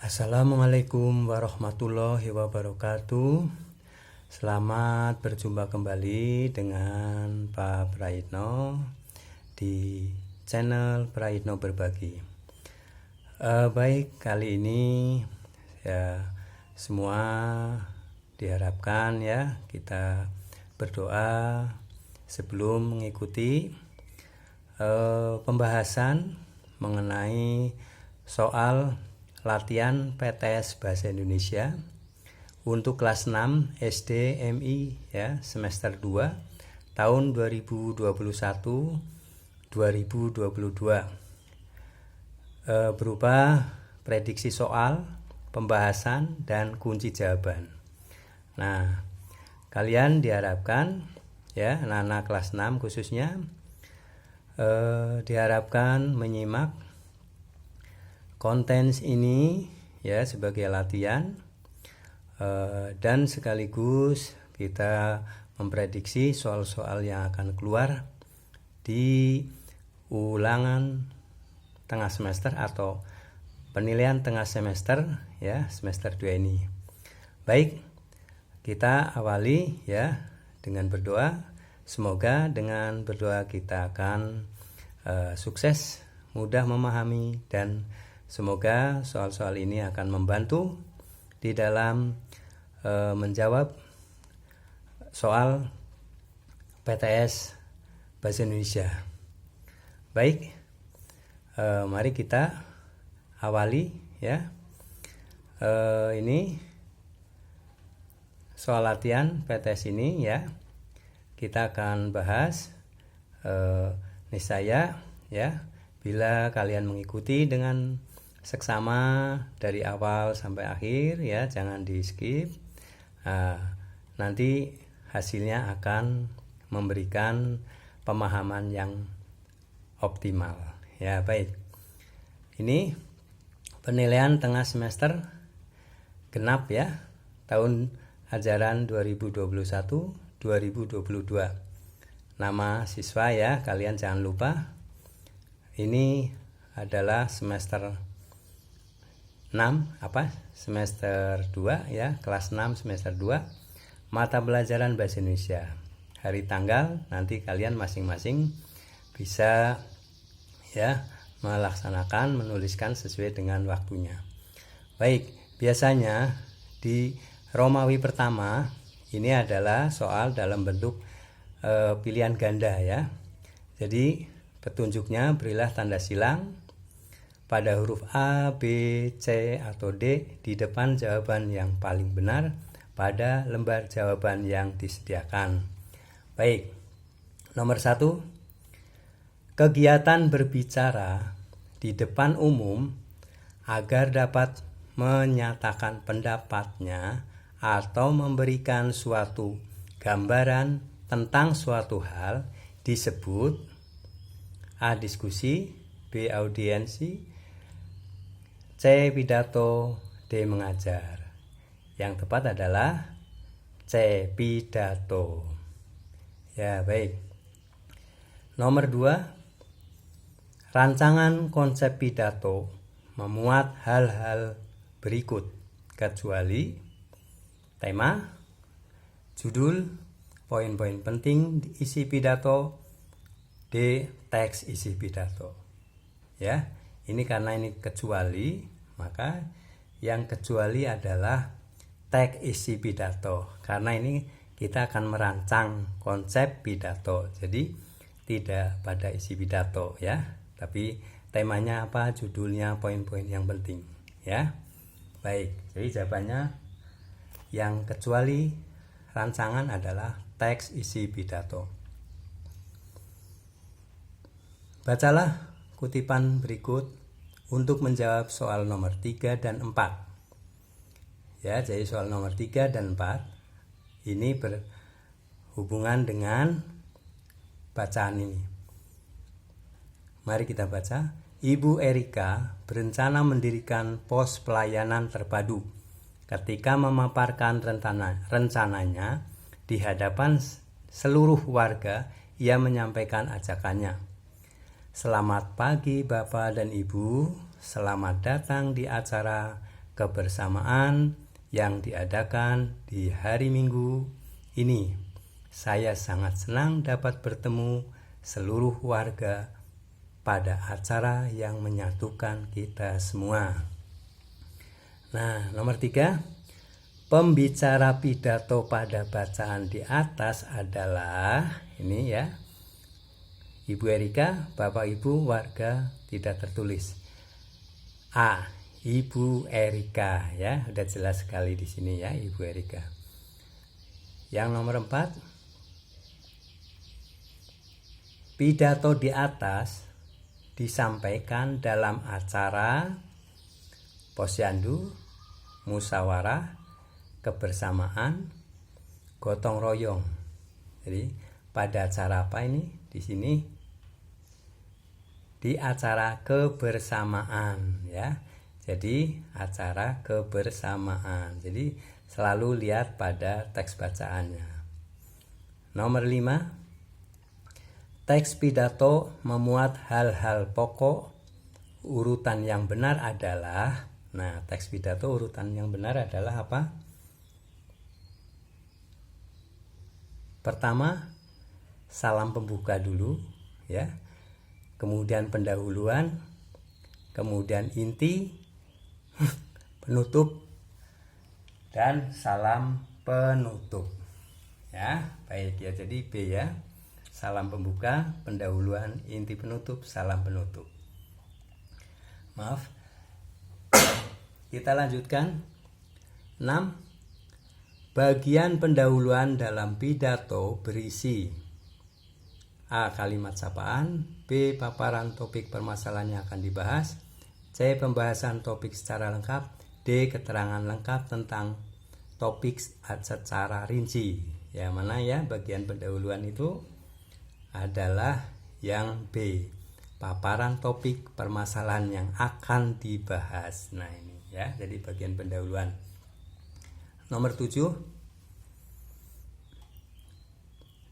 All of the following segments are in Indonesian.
Assalamualaikum warahmatullahi wabarakatuh. Selamat berjumpa kembali dengan Pak Praitno di channel Praitno Berbagi. Baik, kali ini ya semua diharapkan ya kita berdoa sebelum mengikuti pembahasan mengenai soal latihan PTS Bahasa Indonesia untuk kelas 6 SD MI ya, semester 2 tahun 2021-2022 berupa prediksi soal, pembahasan dan kunci jawaban. Nah, kalian diharapkan ya, anak-anak kelas 6 khususnya diharapkan menyimak konten ini ya sebagai latihan dan sekaligus kita memprediksi soal-soal yang akan keluar di ulangan tengah semester atau penilaian tengah semester ya, semester 2 ini. Baik, kita awali ya dengan berdoa. Semoga dengan berdoa kita akan sukses, mudah memahami, dan semoga soal-soal ini akan membantu di dalam menjawab soal PTS Bahasa Indonesia. Baik, mari kita awali ya. Ini soal latihan PTS ini ya. Kita akan bahas niscaya ya, bila kalian mengikuti dengan seksama dari awal sampai akhir ya, jangan di skip. Nanti hasilnya akan memberikan pemahaman yang optimal ya. Baik, ini penilaian tengah semester genap ya, tahun ajaran 2021-2022. Nama siswa ya, kalian jangan lupa ini adalah semester 6 semester 2 ya, kelas 6 semester 2, mata pelajaran Bahasa Indonesia. Hari tanggal nanti kalian masing-masing bisa ya melaksanakan, menuliskan sesuai dengan waktunya. Baik, biasanya di Romawi pertama ini adalah soal dalam bentuk pilihan ganda ya. Jadi petunjuknya berilah tanda silang pada huruf A, B, C, atau D di depan jawaban yang paling benar pada lembar jawaban yang disediakan. Baik, nomor 1, kegiatan berbicara di depan umum agar dapat menyatakan pendapatnya atau memberikan suatu gambaran tentang suatu hal disebut A. Diskusi, B. Audiensi, C. Pidato, D. Mengajar. Yang tepat adalah C. Pidato. Ya, baik. Nomor 2, rancangan konsep pidato memuat hal-hal berikut kecuali tema, judul, poin-poin penting isi pidato, D. Teks isi pidato. Ya, ini karena ini kecuali, maka yang kecuali adalah teks isi pidato. Karena ini kita akan merancang konsep pidato. Jadi tidak pada isi pidato ya, tapi temanya apa, judulnya, poin-poin yang penting ya. Baik, jadi jawabannya yang kecuali rancangan adalah teks isi pidato. Bacalah kutipan berikut untuk menjawab soal nomor 3 dan 4. Ya, jadi soal nomor 3 dan 4 ini berhubungan dengan bacaan ini. Mari kita baca. Ibu Erika berencana mendirikan pos pelayanan terpadu. Ketika memaparkan rencananya di hadapan seluruh warga, ia menyampaikan ajakannya. Selamat pagi Bapak dan Ibu, selamat datang di acara kebersamaan yang diadakan di hari Minggu ini. Saya sangat senang dapat bertemu seluruh warga pada acara yang menyatukan kita semua. Nah, nomor 3, pembicara pidato pada bacaan di atas adalah ini ya, Ibu Erika, Bapak Ibu warga tidak tertulis. A, Ibu Erika ya, udah jelas sekali di sini ya, Ibu Erika. Yang nomor 4, pidato di atas disampaikan dalam acara posyandu, musyawarah, kebersamaan, gotong royong. Jadi pada acara apa ini? Di sini di acara kebersamaan ya. Jadi acara kebersamaan. Jadi selalu lihat pada teks bacaannya. Nomor 5, teks pidato memuat hal-hal pokok. Urutan yang benar adalah, nah teks pidato urutan yang benar adalah apa? Pertama, salam pembuka dulu ya. Kemudian pendahuluan, kemudian inti, penutup, dan salam penutup. Ya, baik ya. Jadi B ya. Salam pembuka, pendahuluan, inti penutup, salam penutup. Maaf. Kita lanjutkan. 6. Bagian pendahuluan dalam pidato berisi A. Kalimat sapaan, B. Paparan topik permasalahan yang akan dibahas, C. Pembahasan topik secara lengkap, D. Keterangan lengkap tentang topik secara rinci. Yang mana ya bagian pendahuluan itu adalah yang B. Paparan topik permasalahan yang akan dibahas. Nah ini ya, jadi bagian pendahuluan. Nomor 7.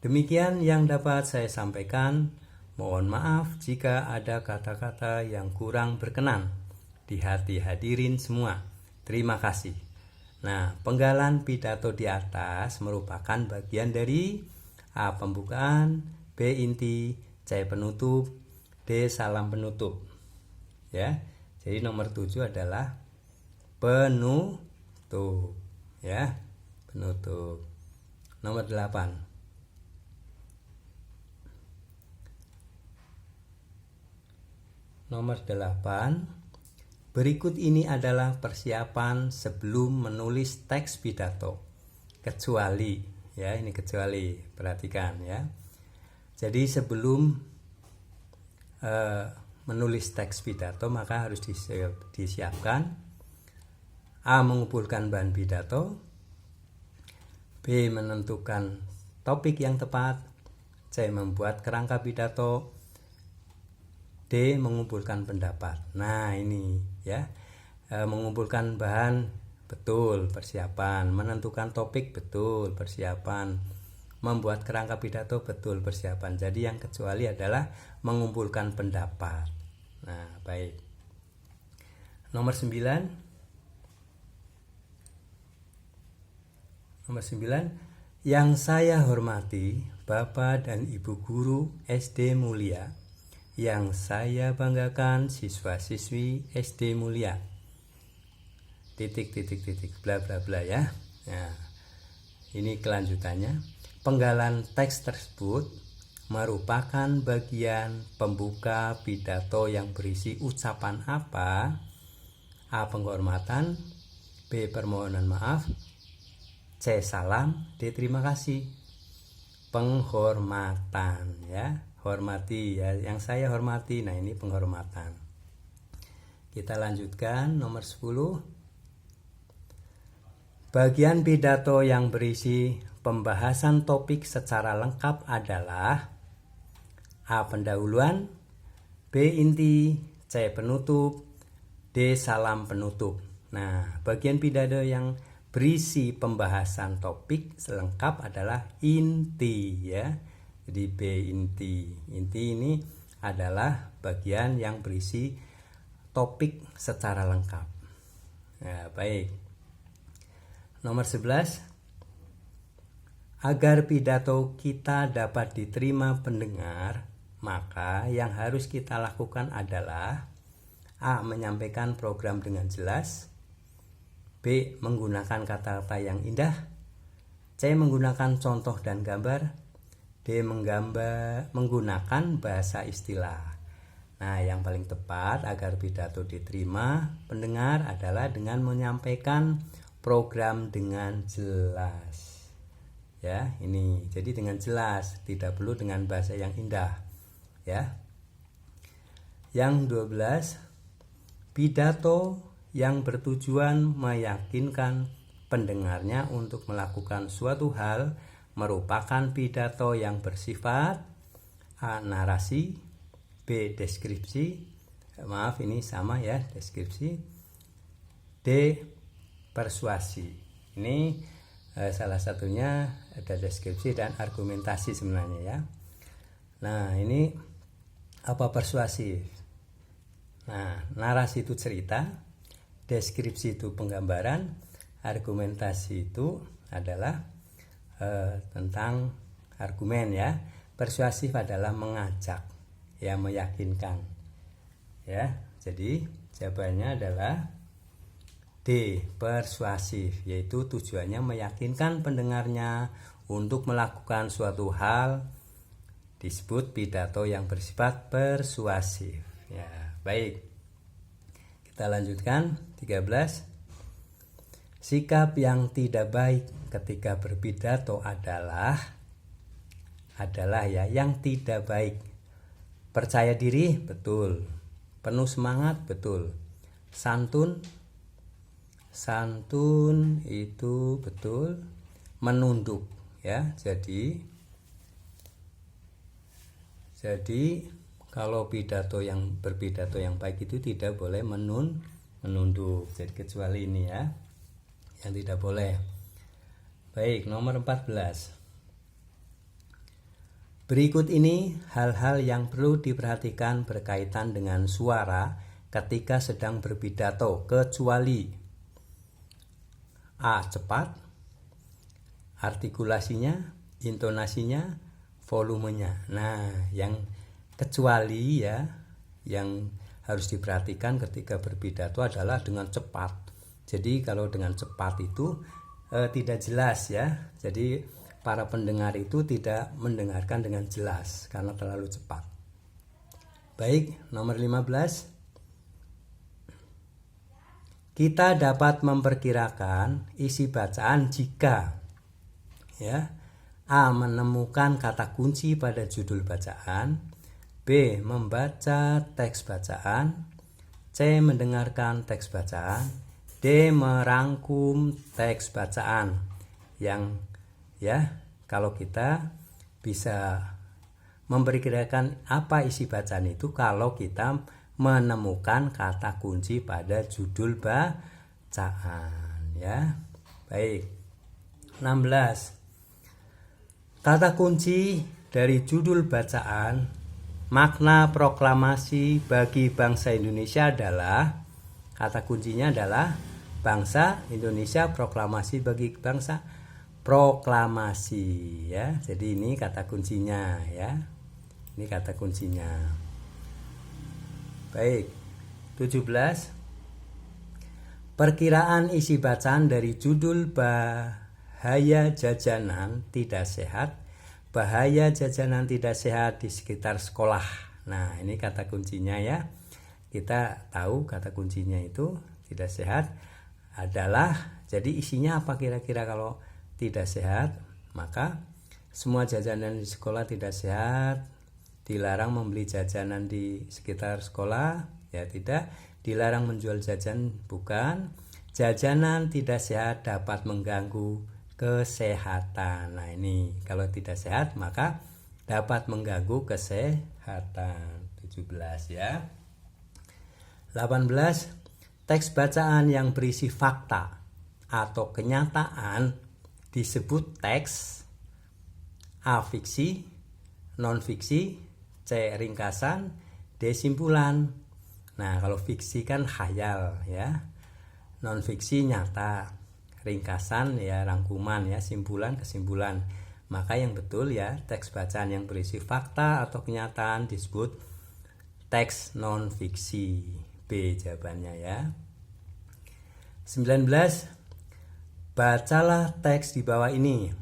Demikian yang dapat saya sampaikan. Mohon maaf jika ada kata-kata yang kurang berkenan di hati hadirin semua. Terima kasih. Nah, penggalan pidato di atas merupakan bagian dari A. Pembukaan, B. Inti, C. Penutup, D. Salam penutup. Ya. Jadi nomor 7 adalah penutup. Ya, penutup. Nomor 8. Nomor 8. Berikut ini adalah persiapan sebelum menulis teks pidato. Kecuali, ya ini kecuali, perhatikan ya. Jadi sebelum menulis teks pidato maka harus disiapkan A. Mengumpulkan bahan pidato, B. Menentukan topik yang tepat, C. Membuat kerangka pidato, D. Mengumpulkan pendapat. Nah ini ya, mengumpulkan bahan betul persiapan, menentukan topik betul persiapan, membuat kerangka pidato betul persiapan. Jadi yang kecuali adalah mengumpulkan pendapat. Nah baik. Nomor 9. Nomor 9, yang saya hormati Bapak dan Ibu Guru SD Mulia, yang saya banggakan siswa-siswi SD Mulia. Titik bla bla bla ya. Nah, ini kelanjutannya. Penggalan teks tersebut merupakan bagian pembuka pidato yang berisi ucapan apa? A. Penghormatan, B. Permohonan maaf, C. Salam, D. Terima kasih. Penghormatan ya, hormati ya, yang saya hormati. Nah ini penghormatan. Kita lanjutkan nomor 10. Bagian pidato yang berisi pembahasan topik secara lengkap adalah A. Pendahuluan, B. Inti, C. Penutup, D. Salam penutup. Nah bagian pidato yang berisi pembahasan topik selengkap adalah inti ya. Jadi B. Inti. Inti ini adalah bagian yang berisi topik secara lengkap. Nah, baik. Nomor 11. Agar pidato kita dapat diterima pendengar, maka yang harus kita lakukan adalah A. Menyampaikan program dengan jelas, B. Menggunakan kata-kata yang indah, C. Menggunakan contoh dan gambar, D. Menggunakan bahasa istilah. Nah, yang paling tepat agar pidato diterima pendengar adalah dengan menyampaikan program dengan jelas. Ya, ini jadi dengan jelas, tidak perlu dengan bahasa yang indah. Ya. Yang 12, pidato yang bertujuan meyakinkan pendengarnya untuk melakukan suatu hal merupakan pidato yang bersifat A. Narasi, B. Deskripsi. Maaf, ini sama ya, deskripsi. D. Persuasi. Ini salah satunya ada deskripsi dan argumentasi sebenarnya ya. Nah, ini apa persuasif? Nah, narasi itu cerita, deskripsi itu penggambaran, argumentasi itu adalah tentang argumen ya. Persuasif adalah mengajak, ya, meyakinkan. Ya, jadi jawabannya adalah D. Persuasif, yaitu tujuannya meyakinkan pendengarnya untuk melakukan suatu hal, disebut pidato yang bersifat persuasif. Ya, baik. Kita lanjutkan 13. Sikap yang tidak baik ketika berpidato adalah ya yang tidak baik. Percaya diri, betul. Penuh semangat, betul. Santun itu betul. Menunduk, ya. Jadi kalau berpidato yang baik itu tidak boleh menunduk. Jadi kecuali ini ya, yang tidak boleh. Baik, nomor 14. Berikut ini hal-hal yang perlu diperhatikan berkaitan dengan suara ketika sedang berpidato, kecuali A. Cepat, artikulasinya, intonasinya, volumenya. Nah, yang kecuali ya, yang harus diperhatikan ketika berpidato adalah dengan cepat. Jadi kalau dengan cepat itu tidak jelas ya. Jadi para pendengar itu tidak mendengarkan dengan jelas karena terlalu cepat. Baik, nomor 15. Kita dapat memperkirakan isi bacaan jika ya A. Menemukan kata kunci pada judul bacaan, B. Membaca teks bacaan, C. Mendengarkan teks bacaan, D. Merangkum teks bacaan. Yang ya, kalau kita bisa memperkirakan apa isi bacaan itu kalau kita menemukan kata kunci pada judul bacaan ya. Baik. 16. Kata kunci dari judul bacaan, makna proklamasi bagi bangsa Indonesia adalah, kata kuncinya adalah bangsa Indonesia, proklamasi bagi bangsa, proklamasi ya. Jadi ini kata kuncinya ya. Ini kata kuncinya. Baik. 17. Perkiraan isi bacaan dari judul bahaya jajanan tidak sehat, bahaya jajanan tidak sehat di sekitar sekolah. Nah, ini kata kuncinya ya. Kita tahu kata kuncinya itu tidak sehat adalah, jadi isinya apa kira-kira kalau tidak sehat? Maka semua jajanan di sekolah tidak sehat, dilarang membeli jajanan di sekitar sekolah, ya tidak, dilarang menjual jajan, bukan, jajanan tidak sehat dapat mengganggu kesehatan. Nah, ini kalau tidak sehat maka dapat mengganggu kesehatan. 17 ya. 18. Teks bacaan yang berisi fakta atau kenyataan disebut teks. A. Fiksi, non fiksi, C. Ringkasan, D. Simpulan. Nah, kalau fiksi kan khayal ya. non-fiksi nyata, ringkasan ya rangkuman ya, simpulan kesimpulan. Maka yang betul ya teks bacaan yang berisi fakta atau kenyataan disebut teks non-fiksi. B jawabannya ya. 19. Bacalah teks di bawah ini.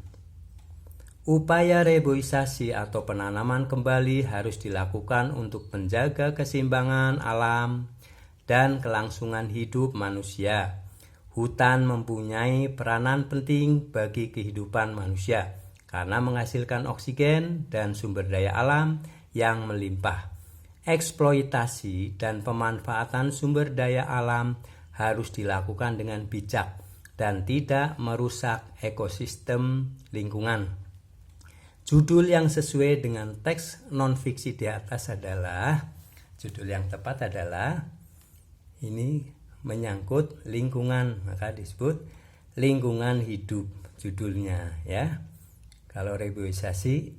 Upaya reboisasi atau penanaman kembali harus dilakukan untuk menjaga keseimbangan alam dan kelangsungan hidup manusia. Hutan mempunyai peranan penting bagi kehidupan manusia karena menghasilkan oksigen dan sumber daya alam yang melimpah. Eksploitasi dan pemanfaatan sumber daya alam harus dilakukan dengan bijak dan tidak merusak ekosistem lingkungan. Judul yang sesuai dengan teks non-fiksi di atas adalah, judul yang tepat adalah, ini menyangkut lingkungan, maka disebut lingkungan hidup judulnya ya. Kalau reboisasi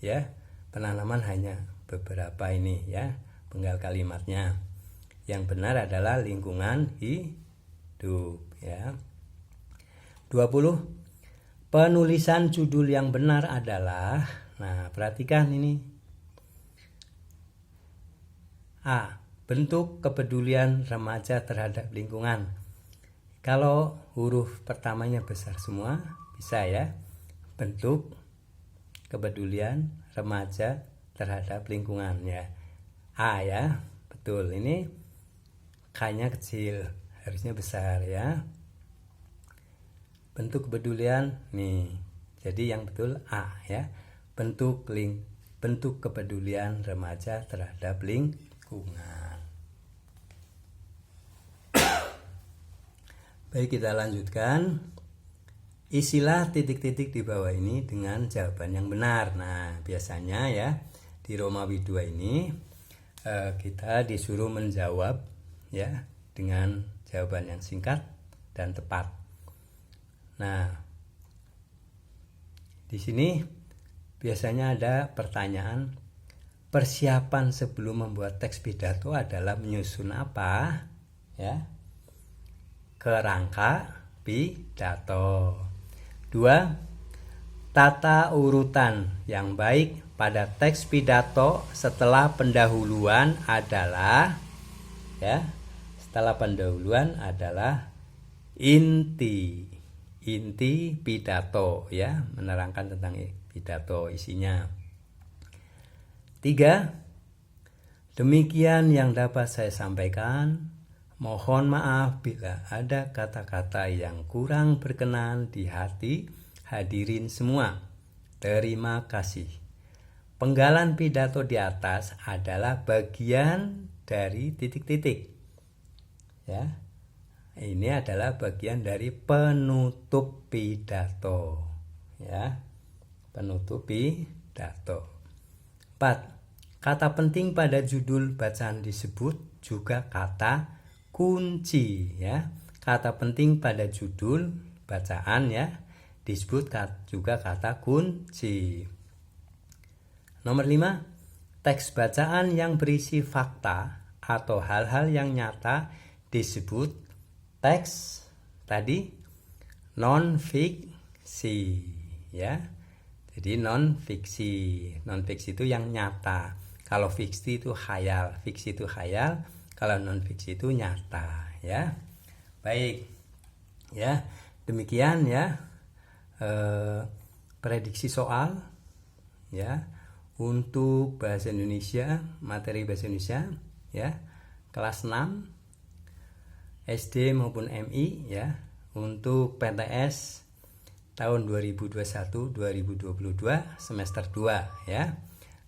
ya penanaman hanya beberapa ini ya penggal kalimatnya. Yang benar adalah lingkungan hidup ya. 20. Penulisan judul yang benar adalah, nah perhatikan ini. A. Bentuk kepedulian remaja terhadap lingkungan. Kalau huruf pertamanya besar semua, bisa ya. Bentuk kepedulian remaja terhadap lingkungan ya. A ya, betul. Ini K-nya kecil, harusnya besar ya. Bentuk kepedulian nih. Jadi yang betul A ya. Bentuk kepedulian remaja terhadap lingkungan. Baik, kita lanjutkan. Isilah titik-titik di bawah ini dengan jawaban yang benar. Nah, biasanya ya di Romawi 2 ini kita disuruh menjawab ya dengan jawaban yang singkat dan tepat. Nah, di sini biasanya ada pertanyaan, persiapan sebelum membuat teks pidato adalah menyusun apa? Ya. Kerangka pidato. 2. Tata urutan yang baik pada teks pidato setelah pendahuluan adalah ya. Setelah pendahuluan adalah inti pidato ya, menerangkan tentang pidato isinya. 3. Demikian yang dapat saya sampaikan. Mohon maaf bila ada kata-kata yang kurang berkenan di hati hadirin semua. Terima kasih. Penggalan pidato di atas adalah bagian dari titik-titik. Ya. Ini adalah bagian dari penutup pidato. Ya. Penutup pidato. 4. Kata penting pada judul bacaan disebut juga kata kunci ya. Kata penting pada judul bacaan ya disebut juga kata kunci. Nomor 5. Teks bacaan yang berisi fakta atau hal-hal yang nyata disebut teks tadi non-fiksi ya. Jadi non-fiksi. Non-fiksi itu yang nyata. Kalau fiksi itu khayal, fiksi itu khayal. Kalau non-fiksi itu nyata ya. Baik ya, demikian ya prediksi soal ya untuk bahasa Indonesia, materi bahasa Indonesia ya kelas 6 SD maupun MI ya untuk PTS tahun 2021-2022 semester 2 ya.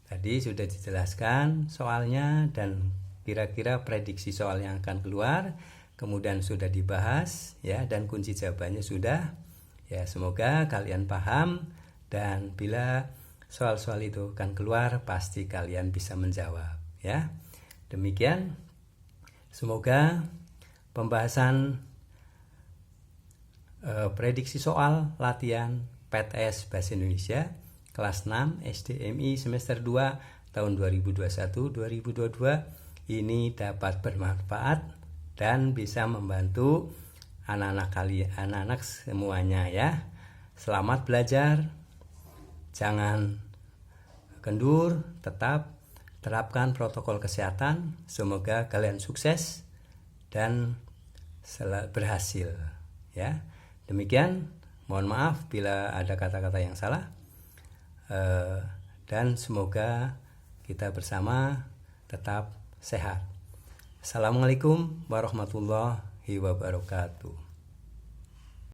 Tadi sudah dijelaskan soalnya dan kira-kira prediksi soal yang akan keluar, kemudian sudah dibahas ya dan kunci jawabannya sudah. Ya, semoga kalian paham dan bila soal-soal itu akan keluar pasti kalian bisa menjawab ya. Demikian. Semoga pembahasan prediksi soal latihan PTS Bahasa Indonesia kelas 6 SDMI semester 2 tahun 2021-2022 ini dapat bermanfaat dan bisa membantu anak-anak semuanya ya. Selamat belajar. Jangan kendur, tetap terapkan protokol kesehatan. Semoga kalian sukses dan berhasil ya. Demikian, mohon maaf bila ada kata-kata yang salah. Dan semoga kita bersama tetap sehat. Assalamualaikum warahmatullahi wabarakatuh.